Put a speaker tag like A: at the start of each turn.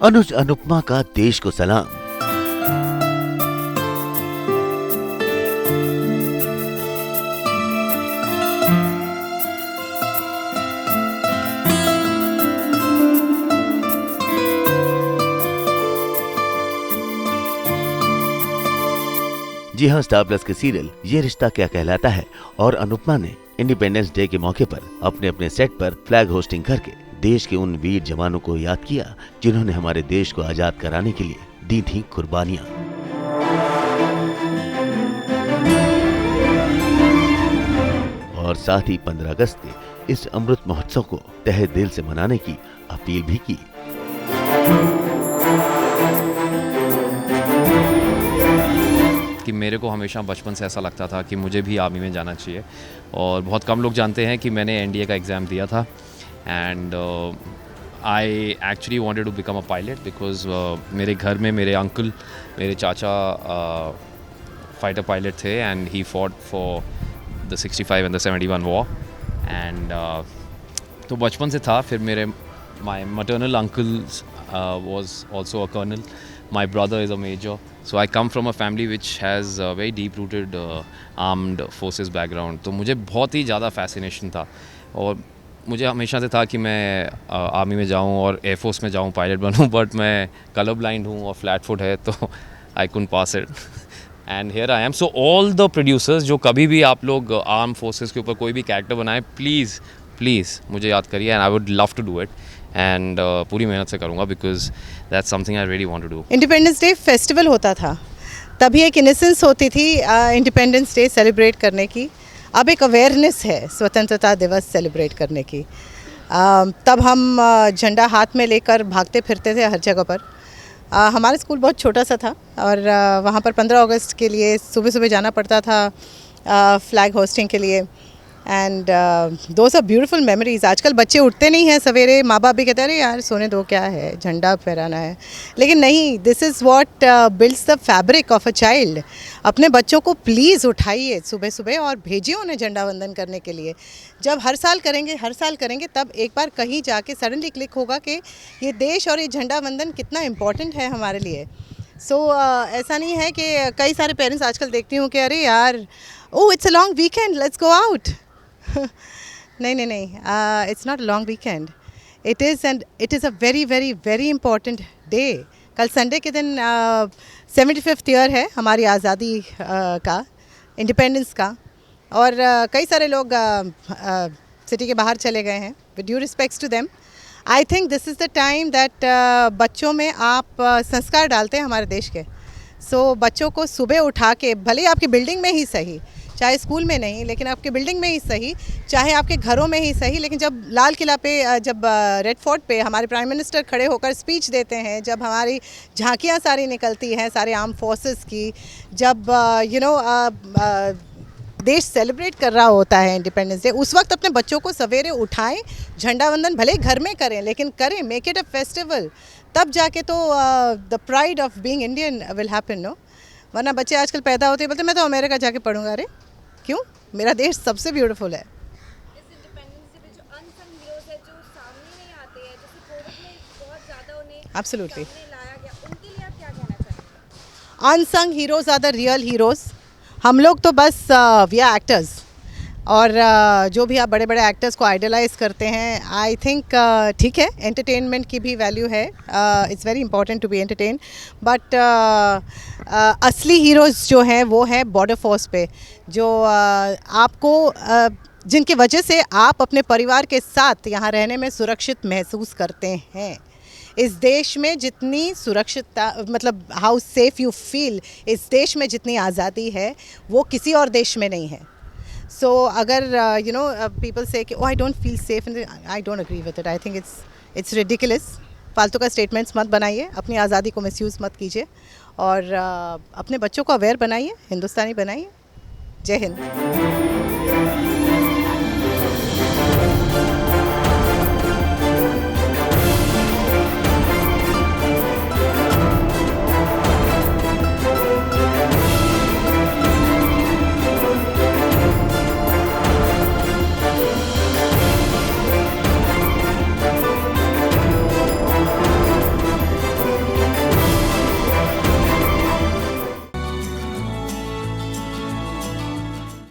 A: अनुज अनुपमा का देश को सलाम। जी हाँ, स्टार प्लस के सीरियल ये रिश्ता क्या कहलाता है और अनुपमा ने इंडिपेंडेंस डे के मौके पर अपने अपने सेट पर फ्लैग होस्टिंग करके देश के उन वीर जवानों को याद किया जिन्होंने हमारे देश को आजाद कराने के लिए दी थी कुर्बानियां। और साथ ही 15 अगस्त के इस अमृत महोत्सव को तहे दिल से मनाने की अपील भी की।
B: कि मेरे को हमेशा बचपन से ऐसा लगता था कि मुझे भी आर्मी में जाना चाहिए, और बहुत कम लोग जानते हैं कि मैंने एनडीए का एग्ज़ाम दिया था and I actually wanted to become a pilot because मेरे घर में मेरे अंकल, मेरे चाचा फाइटर पायलट थे and he fought for the 65 and the 71 war and तो बचपन से था। फिर मेरे my maternal uncle was also a colonel. My brother is a major. So I come from a family which has a very deep-rooted armed forces background. तो मुझे बहुत ही ज़्यादा fascination था और मुझे हमेशा से था कि मैं आर्मी में जाऊं और एयरफोर्स में जाऊं, पायलट बनूं, बट मैं कलर ब्लाइंड हूं और फ्लैट फुट है तो I couldn't pass it and here I am. So all the producers जो कभी भी आप लोग आर्म फोर्सेस के ऊपर कोई भी कैरेक्टर बनाए, प्लीज़ मुझे याद करिए and I would love to do it and पूरी मेहनत से करूँगा because that's something I really want to do.
C: Independence Day festival होता था, तभी एक इनोसेंस होती थी इंडिपेंडेंस डे सेलिब्रेट करने की। अब एक अवेयरनेस है स्वतंत्रता दिवस सेलिब्रेट करने की। तब हम झंडा हाथ में लेकर भागते फिरते थे हर जगह पर। हमारा स्कूल बहुत छोटा सा था और वहाँ पर 15 अगस्त के लिए सुबह सुबह जाना पड़ता था फ्लैग होस्टिंग के लिए and those are beautiful memories. आजकल बच्चे उठते नहीं हैं सवेरे, माँ बाप भी कहते हैं अरे यार सोने दो, क्या है झंडा फहराना है, लेकिन नहीं, this is what builds the fabric of a child. अपने बच्चों को प्लीज़ उठाइए सुबह सुबह और भेजिए उन्हें झंडा वंदन करने के लिए। जब हर साल करेंगे तब एक बार कहीं जाके सडनली क्लिक होगा कि ये देश और ये झंडा वंदन कितना इम्पॉर्टेंट है हमारे लिए। ऐसा नहीं है कि कई सारे पेरेंट्स आजकल देखती हूँ कि अरे यार oh it's a long weekend, let's go out. नहीं, it's not long weekend, it is a very very very important day. कल संडे के दिन 75th ईयर है हमारी आज़ादी का, इंडिपेंडेंस का, और कई सारे लोग सिटी के बाहर चले गए हैं। With due respects to them, I think this is the time that बच्चों में आप संस्कार डालते हैं हमारे देश के। बच्चों को सुबह उठा के, भले आपकी बिल्डिंग में ही सही, चाहे स्कूल में नहीं, लेकिन आपके बिल्डिंग में ही सही, चाहे आपके घरों में ही सही, लेकिन जब लाल किला पे, जब रेड फोर्ट पे हमारे प्राइम मिनिस्टर खड़े होकर स्पीच देते हैं, जब हमारी झांकियाँ सारी निकलती हैं सारे आर्म फोर्सेस की, जब देश सेलिब्रेट कर रहा होता है इंडिपेंडेंस डे, उस वक्त अपने बच्चों को सवेरे उठाएं, झंडा वंदन भले घर में करें, लेकिन करें, मेक इट अ फेस्टिवल। तब जाके तो the pride of being Indian will happen, no? वरना बच्चे आजकल पैदा होते बोलते मैं तो अमेरिका जाके पढ़ूंगा। अरे क्यों, मेरा देश सबसे ब्यूटीफुल है।
D: इस इंडिपेंडेंस डे पे जो अनसंग हीरोज है, जो सामने नहीं आते हैं, जैसे कोविड में बहुत ज़्यादा उन्हें
C: एब्सोल्युटली
D: सामने लाया गया, उनके लिए आप क्या कहना चाहेंगे?
C: Unsung heroes are the real heroes. हम लोग तो बस वी आर एक्टर्स, और जो भी आप बड़े बड़े एक्टर्स को आइडलाइज करते हैं, आई थिंक ठीक है, एंटरटेनमेंट की भी वैल्यू है, it's very important to be entertain, but असली हीरोज़ जो हैं वो हैं बॉर्डर फोर्स पे, जो आपको जिनकी वजह से आप अपने परिवार के साथ यहाँ रहने में सुरक्षित महसूस करते हैं। इस देश में जितनी सुरक्षितता, मतलब हाउ सेफ यू फील, इस देश में जितनी आज़ादी है वो किसी और देश में नहीं है। अगर people say कि I don't feel safe, I don't agree with it. I think it's ridiculous. फालतू का स्टेटमेंट्स मत बनाइए, अपनी आज़ादी को मिसयूज़ मत कीजिए, और अपने बच्चों को अवेयर बनाइए, हिंदुस्तानी बनाइए। जय हिंद।